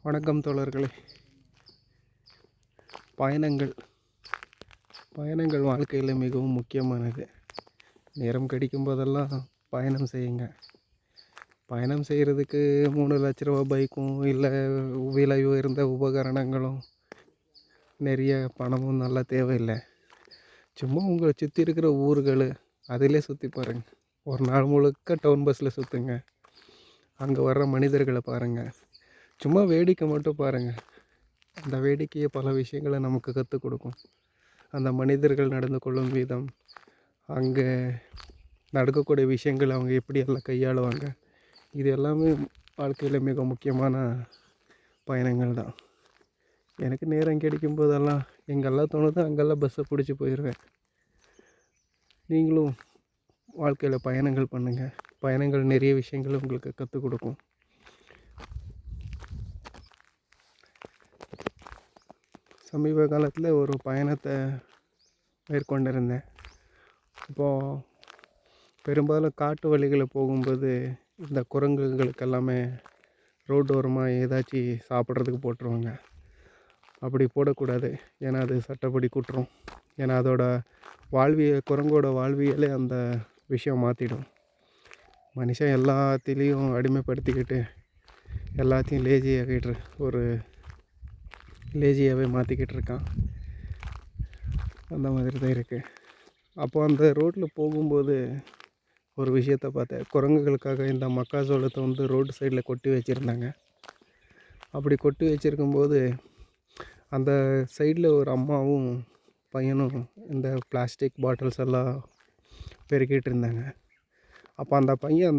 வணக்கம் தோழர்களே. பயணங்கள் பயணங்கள் வாழ்க்கையில் மிகவும் முக்கியமானது. நேரம் கிடைக்கும் போதெல்லாம் பயணம் செய்யுங்க. பயணம் செய்கிறதுக்கு 3,00,000 ரூபா பைக்கும் இல்லை விலை உயர்ந்த உபகரணங்களும் நிறைய பணமும் நல்லா தேவையில்லை. சும்மா உங்களை சுற்றி இருக்கிற ஊர்கள் அதிலே சுற்றி பாருங்கள். ஒரு நாள் முழுக்க டவுன் பஸ்ஸில் சுற்றுங்க. அங்கே வர்ற மனிதர்களை பாருங்கள். சும்மா வேடிக்கை மட்டும் பாருங்கள். அந்த வேடிக்கையை பல விஷயங்களை நமக்கு கற்றுக் கொடுக்கும். அந்த மனிதர்கள் நடந்து கொள்ளும் விதம், அங்கே நடக்கக்கூடிய விஷயங்கள், அவங்க எப்படி எல்லாம் கையாளுவாங்க, இது எல்லாமே வாழ்க்கையில் மிக முக்கியமான பயணங்கள் தான். எனக்கு நேரம் கிடைக்கும் போதெல்லாம் எங்கெல்லாம் தோணுதோ அங்கெல்லாம் பஸ்ஸை பிடிச்சி போயிடுவேன். நீங்களும் வாழ்க்கையில் பயணங்கள் பண்ணுங்கள். பயணங்கள் நிறைய விஷயங்கள் உங்களுக்கு கற்றுக் கொடுக்கும். சமீப காலத்தில் ஒரு பயணத்தை மேற்கொண்டிருந்தேன். இப்போது பெரும்பாலும் காட்டு வழிகளை போகும்போது இந்த குரங்குகளுக்கு எல்லாமே ரோட்டோரமாக ஏதாச்சும் சாப்பிட்றதுக்கு போட்டுருவாங்க. அப்படி போடக்கூடாது. ஏன்னா அது சட்டப்படி குற்றம். ஏன்னா அதோட குரங்கோட வாழ்வியலே அந்த விஷயம் மாற்றிடும். மனுஷன் எல்லாத்திலையும் அடிமைப்படுத்திக்கிட்டு எல்லாத்தையும் லேசியாகவே மாற்றிக்கிட்டு இருக்கான். அந்த மாதிரி தான் இருக்குது. அப்போ அந்த ரோட்டில் போகும்போது ஒரு விஷயத்தை பார்த்தேன். குரங்குகளுக்காக இந்த மக்காச்சோளத்தை ரோடு சைடில் கொட்டி வச்சுருந்தாங்க. அப்படி கொட்டி வச்சுருக்கும்போது அந்த சைடில் ஒரு அம்மாவும் பையனும் இந்த பிளாஸ்டிக் பாட்டில்ஸ் எல்லாம் பெருக்கிட்டு இருந்தாங்க. அப்போ அந்த பையன்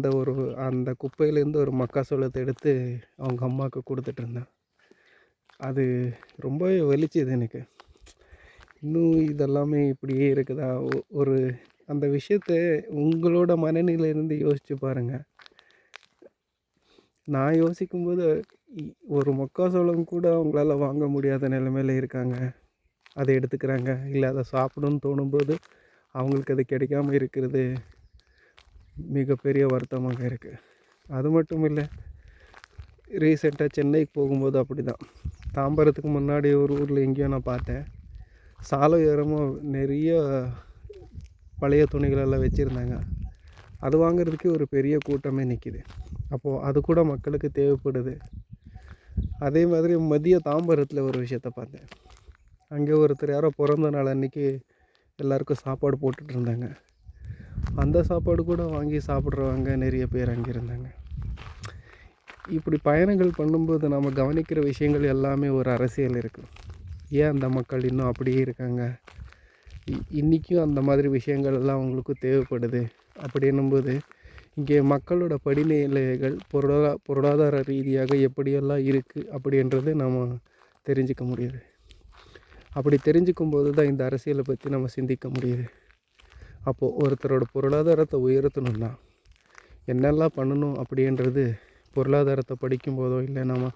அந்த குப்பையிலேருந்து ஒரு மக்காச்சோளத்தை எடுத்து அவங்க அம்மாவுக்கு கொடுத்துட்டு இருந்தான். அது ரொம்பவே வலிச்சுது எனக்கு. இன்னும் இதெல்லாமே இப்படியே இருக்குதா? ஒரு அந்த விஷயத்த உங்களோட மனநிலையிலேருந்து யோசித்து பாருங்கள். நான் யோசிக்கும்போது ஒரு மக்காச்சோளம் கூட அவங்களால வாங்க முடியாத நிலைமையில் இருக்காங்க. அதை எடுத்துக்கிறாங்க. இல்லை அதை சாப்பிடணும்னு தோணும்போது அவங்களுக்கு அது கிடைக்காம இருக்கிறது மிகப்பெரிய வருத்தமாக இருக்குது. அது மட்டும் இல்லை, ரீசெண்டாக சென்னைக்கு போகும்போது அப்படி தான். தாம்பரத்துக்கு முன்னாடி ஒரு ஊரில் எங்கேயோ நான் பார்த்தேன். சாலை ஓரமாக நிறைய பழைய துணிகளெல்லாம் வச்சுருந்தாங்க. அது வாங்கிறதுக்கே ஒரு பெரிய கூட்டமே நிற்கிது. அப்போது அது கூட மக்களுக்கு தேவைப்படுது. அதே மாதிரி மதிய தாம்பரத்தில் ஒரு விஷயத்தை பார்த்தேன். அங்கே ஒருத்தர் யாரோ பிறந்த நாள் அன்றைக்கி எல்லாருக்கும் சாப்பாடு போட்டுட்டு இருந்தாங்க. அந்த சாப்பாடு கூட வாங்கி சாப்பிட்றவங்க நிறைய பேர் அங்கே இருந்தாங்க. இப்படி பயணங்கள் பண்ணும்போது நம்ம கவனிக்கிற விஷயங்கள் எல்லாமே ஒரு அரசியல் இருக்குது. ஏன் அந்த மக்கள் இன்னும் அப்படியே இருக்காங்க? இன்றைக்கும் அந்த மாதிரி விஷயங்கள் எல்லாம் அவங்களுக்கு தேவைப்படுது. அப்படின்னும்போது இங்கே மக்களோட படிநிலைகள் பொருளாதார ரீதியாக எப்படியெல்லாம் இருக்குது அப்படின்றது நம்ம தெரிஞ்சிக்க முடியுது. அப்படி தெரிஞ்சுக்கும்போது தான் இந்த அரசியலை பற்றி நம்ம சிந்திக்க முடியுது. அப்போது ஒருத்தரோட பொருளாதாரத்தை உயர்த்தணும்னா என்னெல்லாம் பண்ணணும் அப்படின்றது பொருளாதாரத்தை படிக்கும்போதோ இல்லை நம்ம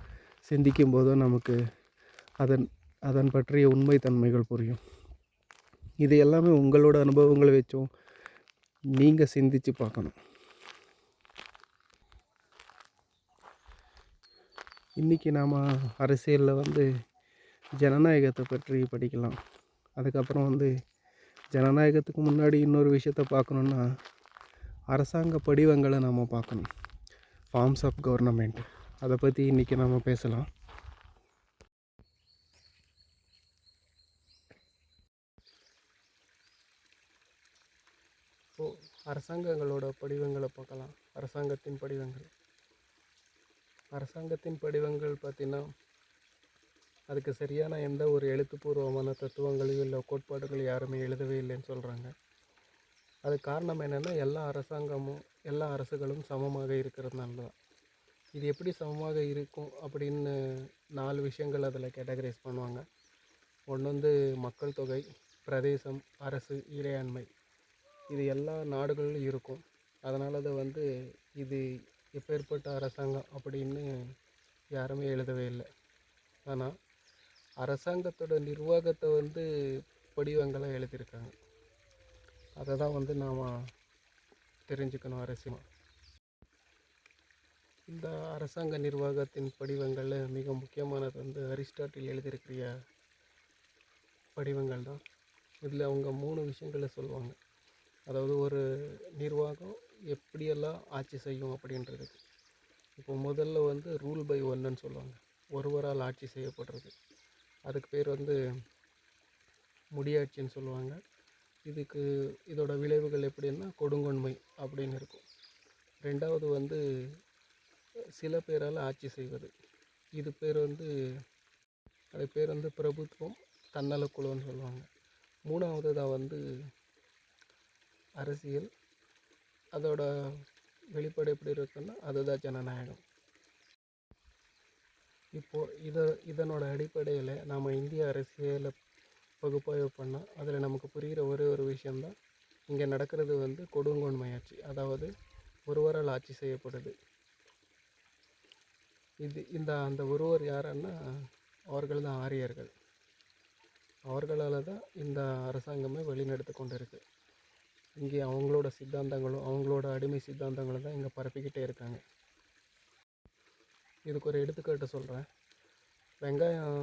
சிந்திக்கும் போதோ நமக்கு அதன் பற்றிய உண்மை தன்மைகள் புரியும். இது எல்லாமே உங்களோட அனுபவங்களை வச்சும் நீங்கள் சிந்தித்து பார்க்கணும். இன்றைக்கி நாம் அரசியலில் ஜனநாயகத்தை பற்றி படிக்கலாம். அதுக்கப்புறம் ஜனநாயகத்துக்கு முன்னாடி இன்னொரு விஷயத்தை பார்க்கணுன்னா அரசாங்க படிவங்களை நாம் பார்க்கணும். ஃபார்ம்ஸ் ஆஃப் கவர்னமெண்ட், அதை பற்றி இன்றைக்கி நாம் பேசலாம். இப்போது அரசாங்கங்களோட படிவங்களை பார்க்கலாம். அரசாங்கத்தின் படிவங்கள் பார்த்திங்கன்னா அதுக்கு சரியான எந்த ஒரு எழுத்துப்பூர்வமான தத்துவங்களையும் இல்லை கோட்பாடுகள் யாருமே எழுதவே இல்லைன்னு சொல்கிறாங்க. அது காரணம் என்னென்னா எல்லா அரசுகளும் சமமாக இருக்கிறதுனால தான். இது எப்படி சமமாக இருக்கும் அப்படின்னு 4 விஷயங்கள் அதில் கேட்டகரைஸ் பண்ணுவாங்க. ஒன்று மக்கள் தொகை, பிரதேசம், அரசு, இறையாண்மை. இது எல்லா நாடுகளிலும் இருக்கும். அதனால் அதை இது எப்பேற்பட்ட அரசாங்கம் அப்படின்னு யாருமே எழுதவே இல்லை. ஆனால் அரசாங்கத்தோட நிர்வாகத்தை படிவங்களாக எழுதியிருக்காங்க. அதை தான் நாம் தெரிஞ்சுக்கணும் அரசியல். இந்த அரசாங்க நிர்வாகத்தின் படிவங்களில் மிக முக்கியமானது வந்து அரிஸ்டாட்டில் எழுதியிருக்கிற படிவங்கள் தான். இதில் அவங்க 3 விஷயங்களை சொல்லுவாங்க. அதாவது ஒரு நிர்வாகம் எப்படியெல்லாம் ஆட்சி செய்யும் அப்படின்றதுக்கு. இப்போ முதல்ல வந்து ரூல் பை ஒன்னுன்னு சொல்லுவாங்க, ஒருவரால் ஆட்சி செய்யப்படுறது. அதுக்கு பேர் வந்து முடியாட்சின்னு சொல்லுவாங்க. இதோட விளைவுகள் எப்படின்னா கொடுங்கொன்மை அப்படின்னு இருக்கும். ரெண்டாவது வந்து சில பேரால் ஆட்சி செய்வது. அது பேர் வந்து பிரபுத்துவம், தன்னலக்குழுன்னு சொல்லுவாங்க. மூணாவது தான் வந்து அரசியல். அதோட வெளிப்பாடு எப்படி இருக்குன்னா அதுதான் ஜனநாயகம். இப்போது இதனோட அடிப்படையில் நாம் இந்திய அரசியலை பகுப்பாய்வு பண்ணால் அதில் நமக்கு புரிகிற ஒரே ஒரு விஷயந்தான், இங்கே நடக்கிறது வந்து கொடுங்கோன்மை ஆட்சி. அதாவது ஒருவரால் ஆட்சி செய்யப்படுது. அந்த ஒருவர் யாருன்னா அவர்கள் தான் ஆரியர்கள். அவர்களால் தான் இந்த அரசாங்கமே வழிநடத்தி கொண்டு இருக்குது. இங்கே அவங்களோட சித்தாந்தங்களும் அவங்களோட அடிமை சித்தாந்தங்களும் தான் இங்கே பரப்பிக்கிட்டே இருக்காங்க. இதுக்கு ஒரு எடுத்துக்காட்டு சொல்கிறேன். வெங்காயம்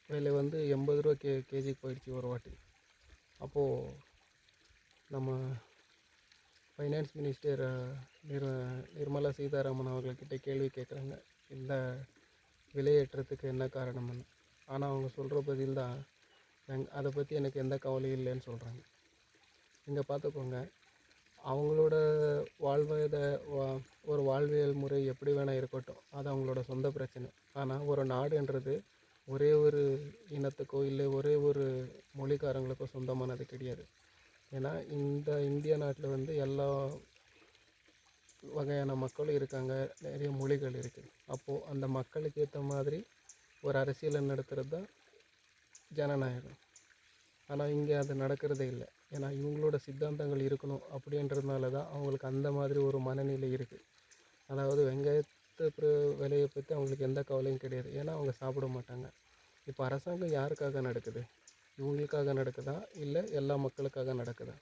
விலை வந்து 80 ரூபா கேஜிக்கு போயிடுச்சு ஒரு வாட்டி. அப்போது நம்ம ஃபைனான்ஸ் மினிஸ்டர் நிர்மலா சீதாராமன் அவர்கள்கிட்ட கேள்வி கேட்குறாங்க, இந்த விலையேற்றத்துக்கு என்ன காரணம்னு. ஆனால் அவங்க சொல்கிற பதில் தான், அதை பற்றி எனக்கு எந்த கவலையும் இல்லைன்னு சொல்கிறாங்க. இங்கே பார்த்துக்கோங்க, அவங்களோட ஒரு வாழ்வியல் முறை எப்படி வேணால் இருக்கட்டும், அது அவங்களோட சொந்த பிரச்சனை. ஆனால் ஒரு நாடுன்றது ஒரே ஒரு இனத்துக்கோ இல்லை ஒரே ஒரு மொழிக்காரங்களுக்கோ சொந்தமானது கிடையாது. ஏன்னா இந்த இந்திய நாட்டில் வந்து எல்லா வகையான மக்களும் இருக்காங்க, நிறைய மொழிகள் இருக்குது. அப்போது அந்த மக்களுக்கு ஏற்ற மாதிரி ஒரு அரசியலை நடத்துகிறது தான் ஜனநாயகம். ஆனால் இங்கே அது நடக்கிறதே இல்லை. ஏன்னா இவங்களோட சித்தாந்தங்கள் இருக்கணும் அப்படின்றதுனால தான் அவங்களுக்கு அந்த மாதிரி ஒரு மனநிலை இருக்குது. அதாவது வெங்காயத்து விலையை பற்றி அவங்களுக்கு எந்த கவலையும் கிடையாது. ஏன்னா அவங்க சாப்பிட மாட்டாங்க. இப்போ அரசாங்கம் யாருக்காக நடக்குது? இவங்களுக்காக நடக்குதா இல்லை எல்லா மக்களுக்காக நடக்குதா?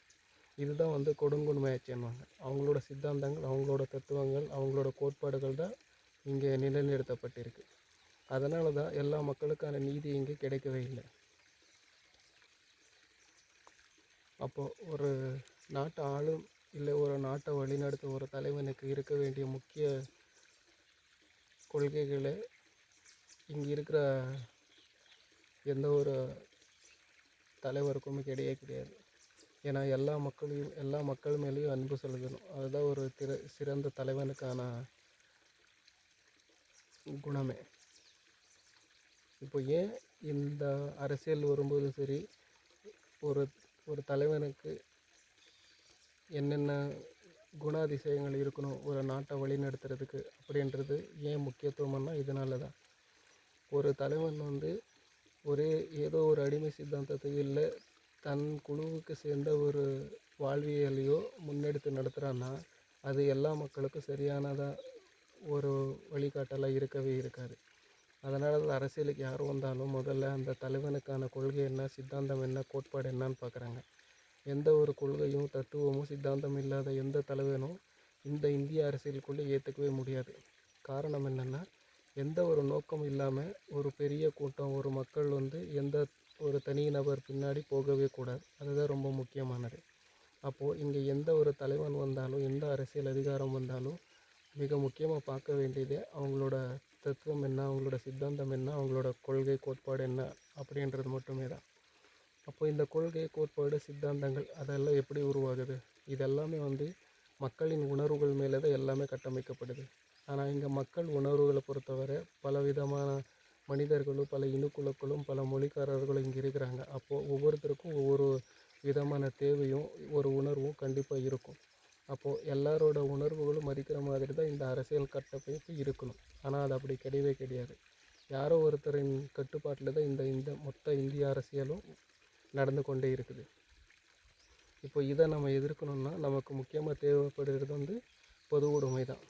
இதுதான் வந்து கொடுங்கோன்மை ஆட்சின்னுவாங்க. அவங்களோட சித்தாந்தங்கள், அவங்களோட தத்துவங்கள், அவங்களோட கோட்பாடுகள் தான் இங்கே நிலைநிறுத்தப்பட்டிருக்கு. அதனால தான் எல்லா மக்களுக்கான நீதி இங்கே கிடைக்கவே இல்லை. அப்போது ஒரு நாட்டை ஆளும் இல்லை ஒரு நாட்டை வழிநடத்தும் ஒரு தலைவனுக்கு இருக்க வேண்டிய முக்கிய கொள்கைகளை இங்கே இருக்கிற எந்த ஒரு தலைவருக்குமே கிடையாது. ஏன்னா எல்லா மக்கள் மேலேயும் அன்பு செலுத்தணும். அதுதான் ஒரு சிறந்த தலைவனுக்கான குணமே. இப்போ ஏன் இந்த அரசியல் வரும்போது சரி, ஒரு தலைவனுக்கு என்னென்ன குணாதிசயங்கள் இருக்கணும் ஒரு நாட்டை வழி நடத்துறதுக்கு அப்படின்றது ஏன் முக்கியத்துவம்னா இதனால தான். ஒரு தலைவன் வந்து ஏதோ ஒரு அடிமை சித்தாந்தத்தை இல்லை தன் குழுவுக்கு சேர்ந்த ஒரு வாழ்வியலையோ முன்னெடுத்து நடத்துகிறான்னா அது எல்லா மக்களுக்கும் சரியானதாக ஒரு வழிகாட்டலாக இருக்கவே இருக்காது. அதனால தான் அரசியலுக்கு யார் வந்தாலும் முதல்ல அந்த தலைவனுக்கான கொள்கை என்ன, சித்தாந்தம் என்ன, கோட்பாடு என்னன்னு பார்க்குறாங்க. எந்த ஒரு கொள்கையும் தத்துவமும் சித்தாந்தம் இல்லாத எந்த தலைவனும் இந்த இந்திய அரசியலுக்குள்ளே ஏற்றுக்கவே முடியாது. காரணம் என்னென்னா, எந்த ஒரு நோக்கம் இல்லாமல் ஒரு பெரிய கூட்டம், ஒரு மக்கள் வந்து எந்த ஒரு தனி நபர் பின்னாடி போகவே கூடாது. அதுதான் ரொம்ப முக்கியமானது. அப்போது இங்கே எந்த ஒரு தலைவன் வந்தாலும் எந்த அரசியல் அதிகாரம் வந்தாலும் மிக முக்கியமாக பார்க்க வேண்டியது அவங்களோட தத்துவம் என்ன, அவங்களோட சித்தாந்தம் என்ன, அவங்களோட கொள்கை கோட்பாடு என்ன அப்படின்றது மட்டுமே தான். அப்போ இந்த கொள்கை கோட்பாடு சித்தாந்தங்கள் அதெல்லாம் எப்படி உருவாகுது? இதெல்லாமே வந்து மக்களின் உணர்வுகள் மேலே தான் எல்லாமே கட்டமைக்கப்படுது. ஆனால் இங்கே மக்கள் உணர்வுகளை பொறுத்தவரை பலவிதமான மனிதர்களும் பல இனக்குழுக்களும் பல மொழிக்காரர்களும் இங்கே இருக்கிறாங்க. அப்போது ஒவ்வொருத்தருக்கும் ஒவ்வொரு விதமான தேவையும் ஒரு உணர்வும் கண்டிப்பாக இருக்கும். அப்போது எல்லாரோட உணர்வுகளும் மதிக்கிற மாதிரி தான் இந்த அரசியல் கட்டமைப்பு இருக்கணும். ஆனால் அது அப்படி கிடையாது. யாரோ ஒருத்தரின் கட்டுப்பாட்டில் தான் இந்த மொத்த இந்திய அரசியலும் நடந்து கொண்டே இருக்குது. இப்போ இதை நம்ம எதிர்க்கணும்னா நமக்கு முக்கியமாக தேவைப்படுகிறது வந்து பொது உடைமை தான்.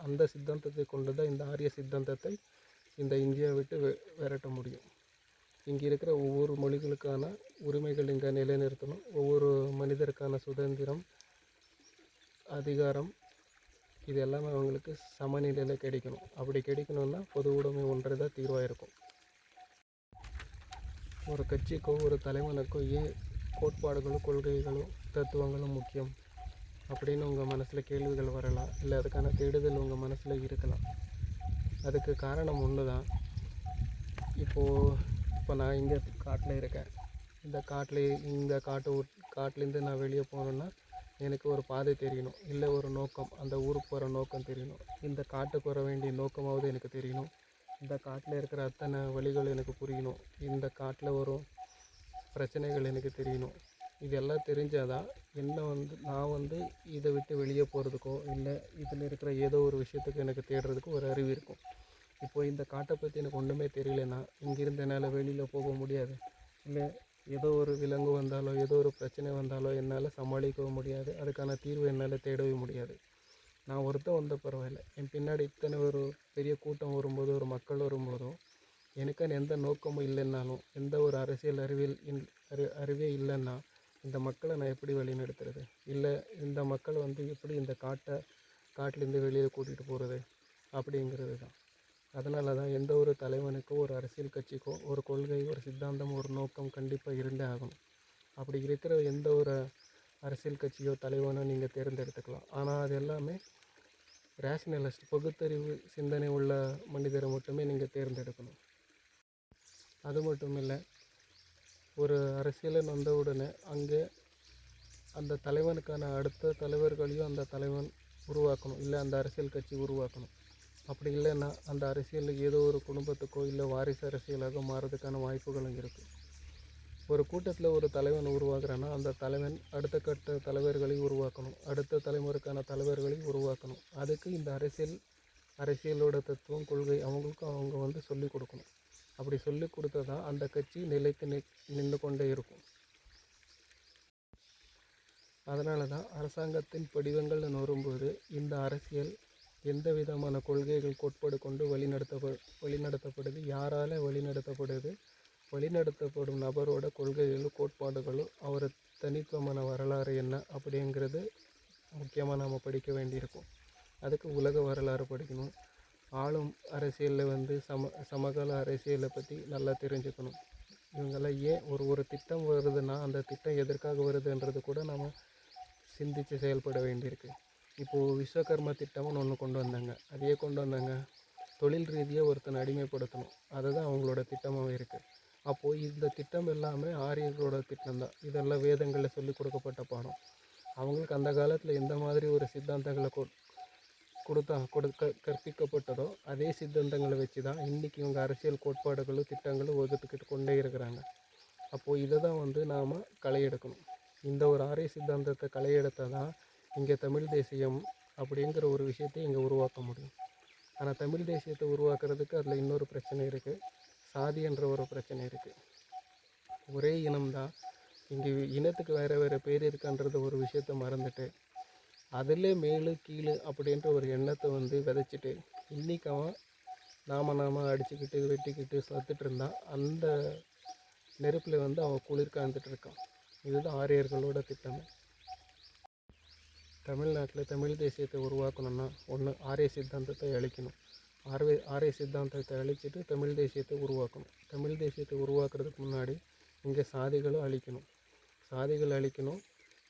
அந்த சித்தாந்தத்தை கொண்டு தான் இந்த ஆரிய சித்தாந்தத்தை இந்த இந்தியாவை விட்டு விரட்ட முடியும். இங்கே இருக்கிற ஒவ்வொரு மொழிகளுக்கான உரிமைகள் இங்கே நிலைநிறுத்தணும். ஒவ்வொரு மனிதருக்கான சுதந்திரம், அதிகாரம் இது எல்லாமே அவங்களுக்கு சமநிலையில் கிடைக்கணும். அப்படி கிடைக்கணுன்னா பொது உடைமை ஒன்று தான் தீர்வாக இருக்கும். ஒரு கட்சிக்கோ ஒரு தலைவனுக்கோ ஏன் கோட்பாடுகளும் கொள்கைகளும் தத்துவங்களும் முக்கியம் அப்படின்னு உங்கள் மனசில் கேள்விகள் வரலாம். இல்லை அதுக்கான தேடுதல் உங்கள் மனசில் இருக்கலாம். அதுக்கு காரணம் ஒன்று தான். இப்போ நான் இங்கே காட்டில் இருக்கேன். இந்த காட்டிலேருந்து நான் வெளியே போகணுன்னா எனக்கு ஒரு பாதை தெரியணும், இல்லை ஒரு நோக்கம், அந்த ஊருக்கு போகிற நோக்கம் தெரியணும். இந்த காட்டுக்கு வர வேண்டிய நோக்கமாவது எனக்கு தெரியணும். இந்த காட்டில் இருக்கிற அத்தனை வழிகள் எனக்கு புரியணும். இந்த காட்டில் வரும் பிரச்சனைகள் எனக்கு தெரியணும். இதெல்லாம் தெரிஞ்சால் தான் நான் இதை விட்டு வெளியே போகிறதுக்கோ இல்லை இதில் இருக்கிற ஏதோ ஒரு விஷயத்துக்கு எனக்கு தேடுறதுக்கு ஒரு அறிவு இருக்கும். இப்போது இந்த காட்டை பற்றி எனக்கு ஒன்றுமே தெரியலன்னா இங்கேருந்து என்னால் வெளியில் போக முடியாது. இல்லை ஏதோ ஒரு விலங்கு வந்தாலோ ஏதோ ஒரு பிரச்சனை வந்தாலோ என்னால் சமாளிக்கவும் முடியாது. அதுக்கான தீர்வு என்னால் தேடவே முடியாது. நான் ஒருத்தன் வந்த பரவாயில்லை, என் பின்னாடி இத்தனை ஒரு பெரிய கூட்டம் வரும்போது, ஒரு மக்கள் வரும்போதும் எனக்கான எந்த நோக்கமும் இல்லைன்னாலும், எந்த ஒரு அரசியல் அறிவே இல்லைன்னா இந்த மக்களை நான் எப்படி வழிநடத்துறது? இல்லை இந்த மக்கள் எப்படி இந்த காட்டிலேருந்து வெளியில் கூட்டிகிட்டு போகிறது அப்படிங்கிறது தான். அதனால தான் எந்த ஒரு தலைவனுக்கோ ஒரு அரசியல் கட்சிக்கோ ஒரு கொள்கை, ஒரு சித்தாந்தம், ஒரு நோக்கம் கண்டிப்பாக இருந்தே ஆகணும். அப்படி இருக்கிற எந்த ஒரு அரசியல் கட்சியோ தலைவனோ நீங்கள் தேர்ந்தெடுத்துக்கலாம். ஆனால் அது எல்லாமே ரேஷனலிஸ்ட், பகுத்தறிவு சிந்தனை உள்ள மனிதரை மட்டுமே நீங்கள் தேர்ந்தெடுக்கணும். அது மட்டும் இல்லை, ஒரு அரசியலன் வந்த உடனே அங்கே அந்த தலைவனுக்கான அடுத்த தலைவர்களையும் அந்த தலைவன் உருவாக்கணும், இல்லை அந்த அரசியல் கட்சி உருவாக்கணும். அப்படி இல்லைன்னா அந்த அரசியலுக்கு ஏதோ ஒரு குடும்பத்துக்கோ இல்லை வாரிசு அரசியலாக மாறதுக்கான வாய்ப்புகளும் இருக்குது. ஒரு கூட்டத்தில் ஒரு தலைவன் உருவாக்குறான்னா அந்த தலைவன் அடுத்த கட்ட தலைவர்களை உருவாக்கணும், அடுத்த தலைமுறைக்கான தலைவர்களை உருவாக்கணும். அதுக்கு இந்த அரசியலோட தத்துவம், கொள்கை அவங்களுக்கும் அவங்க சொல்லிக் கொடுக்கணும். அப்படி சொல்லி கொடுத்ததான் அந்த கட்சி நிலைத்து நின்று கொண்டே இருக்கும். அதனால தான் அரசாங்கத்தின் படிவங்கள்னு வரும்போது இந்த அரசியல் எந்த விதமான கொள்கைகள் கோட்பாடு கொண்டு வழிநடத்தப்படுது, யாரால் வழிநடத்தப்படுது, வழிநடத்தப்படும் நபரோட கொள்கைகளும் கோட்பாடுகளும் அவர் தனித்துவமான வரலாறு என்ன அப்படிங்கிறது முக்கியமாக நாம் படிக்க வேண்டியிருக்கும். அதுக்கு உலக வரலாறு படிக்கணும். ஆளும் அரசியலில் சமகால அரசியலை பற்றி நல்லா தெரிஞ்சுக்கணும். இவங்கெல்லாம் ஏன் ஒரு திட்டம் வருதுன்னா அந்த திட்டம் எதற்காக வருதுன்றது கூட நம்ம சிந்தித்து செயல்பட வேண்டியிருக்கு. இப்போது விஸ்வகர்மா திட்டம்னு ஒன்று கொண்டு வந்தாங்க. அதையே கொண்டு வந்தாங்க, தொழில் ரீதியாக ஒருத்தனை அடிமைப்படுத்தணும். அதுதான் அவங்களோட திட்டமாகவே இருக்குது. அப்போது இந்த திட்டம் எல்லாமே ஆரியர்களோட திட்டம் தான். இதெல்லாம் வேதங்களில் சொல்லிக் கொடுக்கப்பட்ட பாடம். அவங்களுக்கு அந்த காலத்தில் எந்த மாதிரி ஒரு சித்தாந்தங்களை கற்பிக்கப்பட்டதோ அதே சித்தாந்தங்களை வச்சு தான் இன்றைக்கி இவங்க அரசியல் கோட்பாடுகளும் திட்டங்களும் வகுத்துக்கிட்டு கொண்டே இருக்கிறாங்க. அப்போது இதை தான் நாம் களையெடுக்கணும். இந்த ஒரு ஆரிய சித்தாந்தத்தை களையெடுத்தால் தான் இங்கே தமிழ் தேசியம் அப்படிங்கிற ஒரு விஷயத்தை இங்கே உருவாக்க முடியும். ஆனால் தமிழ் தேசியத்தை உருவாக்குறதுக்கு அதில் இன்னொரு பிரச்சனை இருக்குது, சாதி என்ற ஒரு பிரச்சனை இருக்குது. ஒரே இனம்தான், இங்கே இனத்துக்கு வேறு பேர் இருக்கான்றது ஒரு விஷயத்தை மறந்துட்டு அதிலே மேலு கீழே அப்படின்ற ஒரு எண்ணத்தை விதைச்சிட்டு இன்றைக்கி அவன் நாம அடிச்சுக்கிட்டு வெட்டிக்கிட்டு சத்துட்டு இருந்தான். அந்த நெருப்பில் அவன் குளிர் காந்துட்டு இருக்கான். இதுதான் ஆரியர்களோட திட்டம். தமிழ்நாட்டில் தமிழ் தேசியத்தை உருவாக்கணும்னா ஒன்று ஆரிய சித்தாந்தத்தை அழிக்கணும். ஆரிய சித்தாந்தத்தை அழிச்சிட்டு தமிழ் தேசியத்தை உருவாக்கணும். தமிழ் தேசியத்தை உருவாக்குறதுக்கு முன்னாடி இங்கே சாதிகளை அழிக்கணும்,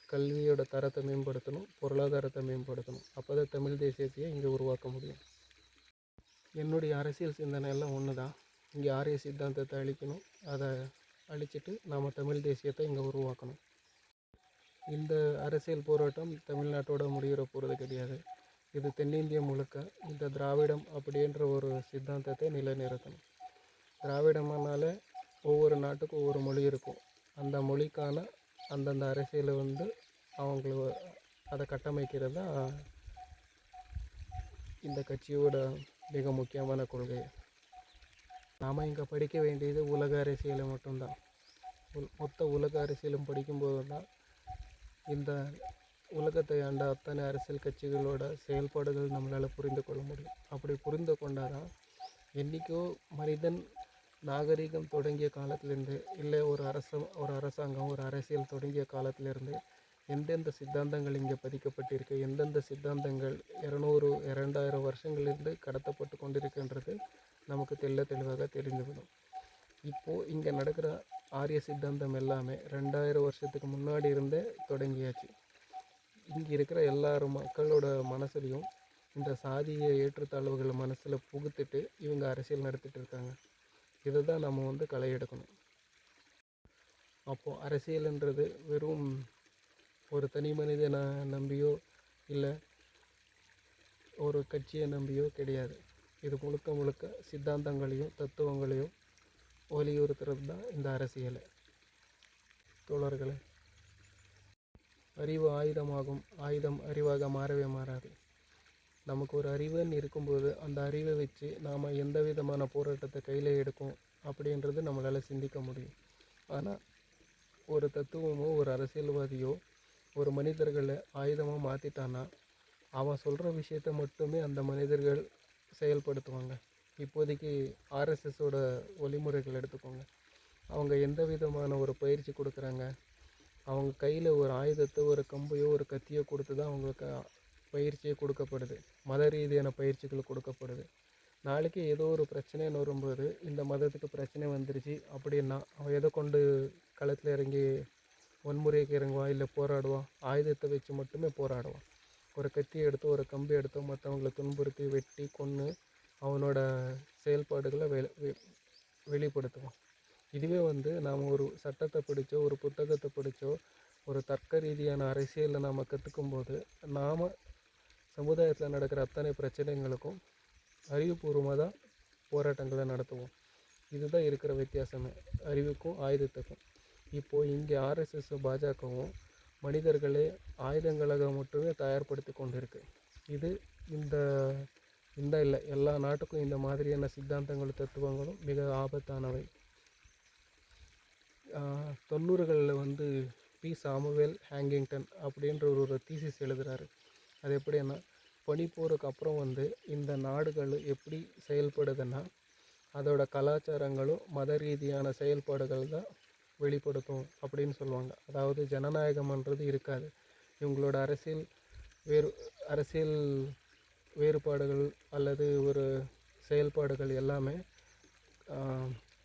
கல்வியோட தரத்தை மேம்படுத்தணும், பொருளாதாரத்தை மேம்படுத்தணும். அப்போ தான் தமிழ் தேசியத்தையே இங்கே உருவாக்க முடியும். என்னுடைய அரசியல் சிந்தனை எல்லாம் ஒன்று தான். இங்கே ஆரிய சித்தாந்தத்தை அழிக்கணும், அதை அழிச்சிட்டு நாம் தமிழ் தேசியத்தை இங்கே உருவாக்கணும். இந்த அரசியல் போராட்டம் தமிழ்நாட்டோட முடிகிற போகிறது கிடையாது. இது தென்னிந்தியா முழுக்க இந்த திராவிடம் அப்படின்ற ஒரு சித்தாந்தத்தை நிலைநிறுத்தணும். திராவிடம்னால ஒவ்வொரு நாட்டுக்கும் ஒவ்வொரு மொழி இருக்கும். அந்த மொழிக்கான அந்தந்த அரசியலை அதை கட்டமைக்கிறது தான் இந்த கட்சியோட மிக முக்கியமான கொள்கை. நாம் இங்கே படிக்க வேண்டியது உலக அரசியலை மட்டும்தான். மொத்த உலக அரசியலும் படிக்கும்போது தான் இந்த உலகத்தை ஆண்ட அத்தனை அரசியல் கட்சிகளோட செயல்பாடுகள் நம்மளால் புரிந்து கொள்ள முடியும். அப்படி புரிந்து கொண்டால் தான் என்றைக்கோ மனிதன் நாகரிகம் தொடங்கிய காலத்திலேருந்து, இல்லை ஒரு அரசாங்கம் ஒரு அரசியல் தொடங்கிய காலத்திலேருந்து எந்தெந்த சித்தாந்தங்கள் இங்கே பதிக்கப்பட்டிருக்கு, எந்தெந்த சித்தாந்தங்கள் 200 2000 வருஷங்களிலிருந்து கடத்தப்பட்டு கொண்டிருக்கின்றது நமக்கு தெளிவாக தெரிந்துவிடும். இப்போது இங்கே நடக்கிற ஆரிய சித்தாந்தம் எல்லாமே 2000 வருஷத்துக்கு முன்னாடி இருந்தே தொடங்கியாச்சு. இங்கே இருக்கிற எல்லாரும் மக்களோட மனசுலையும் இந்த சாதிய ஏற்றத்தாழ்வுகளை மனசில் புகுத்துட்டு இவங்க அரசியல் நடத்திட்டு இருக்காங்க. இதை தான் நம்ம களை எடுக்கணும். அப்போது அரசியல்ன்றது வெறும் ஒரு தனி மனிதனை நம்பியோ இல்லை ஒரு கட்சியை நம்பியோ கிடையாது. இது முழுக்க சித்தாந்தங்களையும் தத்துவங்களையும் வலியுறுத்துறது தான் இந்த அரசியல். தோழர்களே, அறிவு ஆயுதமாகும், ஆயுதம் அறிவாக மாறவே மாறாது. நமக்கு ஒரு அறிவுன்னு இருக்கும்போது அந்த அறிவை வச்சு நாம் எந்த விதமான போராட்டத்தை கையில் எடுக்கும் அப்படின்றது நம்மளால் சிந்திக்க முடியும். ஆனால் ஒரு தத்துவமோ ஒரு அரசியல்வாதியோ ஒரு மனிதர்களை ஆயுதமாக மாற்றிட்டான்னா அவன் சொல்கிற விஷயத்தை மட்டுமே அந்த மனிதர்கள் செயல்படுத்துவாங்க. இப்போதைக்கு ஆர்எஸ்எஸோட வழிமுறைகள் எடுத்துக்கோங்க. அவங்க எந்த விதமான ஒரு பயிற்சி கொடுக்குறாங்க, அவங்க கையில் ஒரு ஆயுதத்தை ஒரு கம்பையோ ஒரு கத்தியோ கொடுத்து தான் அவங்களுக்கு பயிற்சியே கொடுக்கப்படுது. மத ரீதியான பயிற்சிகள் கொடுக்கப்படுது. நாளைக்கு ஏதோ ஒரு பிரச்சனைன்னு வரும்போது இந்த மதத்துக்கு பிரச்சனை வந்துருச்சு அப்படின்னா அவன் எதை கொண்டு களத்தில் இறங்கி வன்முறைக்கு இறங்குவான், இல்லை போராடுவான்? ஆயுதத்தை வச்சு மட்டுமே போராடுவான். ஒரு கத்தியை எடுத்தோ ஒரு கம்பி எடுத்தோ மற்றவங்களை துன்புறுத்தி வெட்டி கொன்று அவனோட செயல்பாடுகளை வெளிப்படுத்துவான். இதுவே நாம் ஒரு சட்டத்தை படித்தோ ஒரு புத்தகத்தை படித்தோ ஒரு தர்க்க ரீதியான அரசியலை நாம் கற்றுக்கும்போது நாம் சமுதாயத்தில் நடக்கிற அத்தனை பிரச்சனைகளுக்கும் அறிவுபூர்வமாக தான் போராட்டங்களை நடத்துவோம். இதுதான் இருக்கிற வித்தியாசமே அறிவுக்கும் ஆயுதத்துக்கும். இப்போது இங்கே ஆர்எஸ்எஸ் பாஜகவும் மனிதர்களே ஆயுதங்களாக மட்டுமே தயார்படுத்தி கொண்டு இருக்கு. இது இந்த இல்லை, எல்லா நாட்டுக்கும் இந்த மாதிரியான சித்தாந்தங்களும் தத்துவங்களும் மிக ஆபத்தானவை. 90களில் பி. சாமுவேல் ஹேங்கிங்டன் அப்படின்ற ஒரு தீசிஸ் எழுதுகிறாரு. அது எப்படின்னா, பனிப்போருக்கு அப்புறம் இந்த நாடுகள் எப்படி செயல்படுதுன்னா அதோட கலாச்சாரங்களும் மத ரீதியான செயல்பாடுகள் தான் வெளிப்படுத்தும் அப்படின்னு சொல்லுவாங்க. அதாவது ஜனநாயகம்ன்றது இருக்காது. இவங்களோட அரசியல் வேறுபாடுகள் அல்லது ஒரு செயல்பாடுகள் எல்லாமே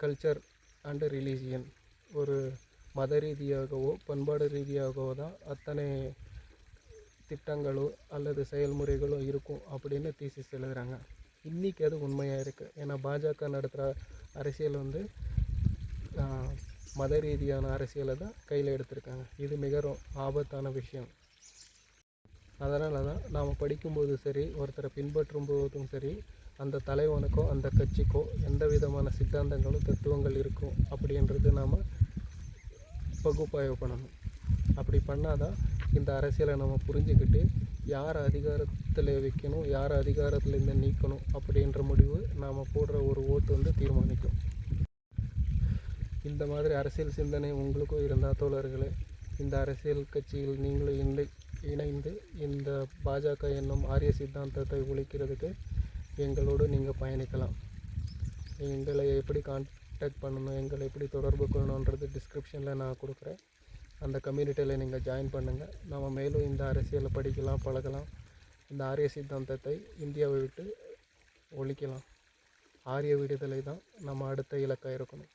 கல்ச்சர் அண்டு ரிலீஜியன், ஒரு மத ரீதியாகவோ பண்பாடு ரீதியாகவோ தான் அத்தனை திட்டங்களோ அல்லது செயல்முறைகளோ இருக்கும் அப்படின்னு தீசிஸ் எழுதுகிறாங்க. இன்றைக்கி அது உண்மையாக இருக்குது. ஏன்னா பாஜக நடத்துகிற அரசியல் மத ரீதியான அரசியலை தான் கையில் எடுத்திருக்காங்க. இது மிக ஆபத்தான விஷயம். அதனால தான் நாம் படிக்கும்போது சரி, ஒருத்தரை பின்பற்றும் போதும் சரி, அந்த தலைவனுக்கோ அந்த கட்சிக்கோ எந்த விதமான சித்தாந்தங்களும் தத்துவங்கள் இருக்கும் அப்படின்றது நாம் பகுப்பாய்வு பண்ணணும். அப்படி பண்ணாதான் இந்த அரசியலை நம்ம புரிஞ்சுக்கிட்டு யார் அதிகாரத்தில் வைக்கணும், யார் அதிகாரத்துலேருந்து நீக்கணும் அப்படின்ற முடிவு நாம் போடுற ஒரு ஓட்டு தீர்மானிக்கும். இந்த மாதிரி அரசியல் சிந்தனை உங்களுக்கும் இருந்தால் தோழர்களே, இந்த அரசியல் கட்சியில் நீங்களும் இணைந்து இந்த பாஜக என்னும் ஆரிய சித்தாந்தத்தை ஒழிக்கிறதுக்கு எங்களோடு நீங்கள் பயணிக்கலாம். எங்களை எப்படி கான்டாக்ட் பண்ணணும், எங்களை எப்படி தொடர்பு கொள்ளணுன்றது டிஸ்கிரிப்ஷனில் நான் கொடுக்குறேன். அந்த கம்யூனிட்டியில் நீங்கள் ஜாயின் பண்ணுங்கள். நம்ம மேலும் இந்த அரசியலை படிக்கலாம், பழகலாம். இந்த ஆரிய சித்தாந்தத்தை இந்தியாவை விட்டு ஒழிக்கலாம். ஆரிய விடுதலை தான் நம்ம அடுத்த இலக்காக இருக்கணும்.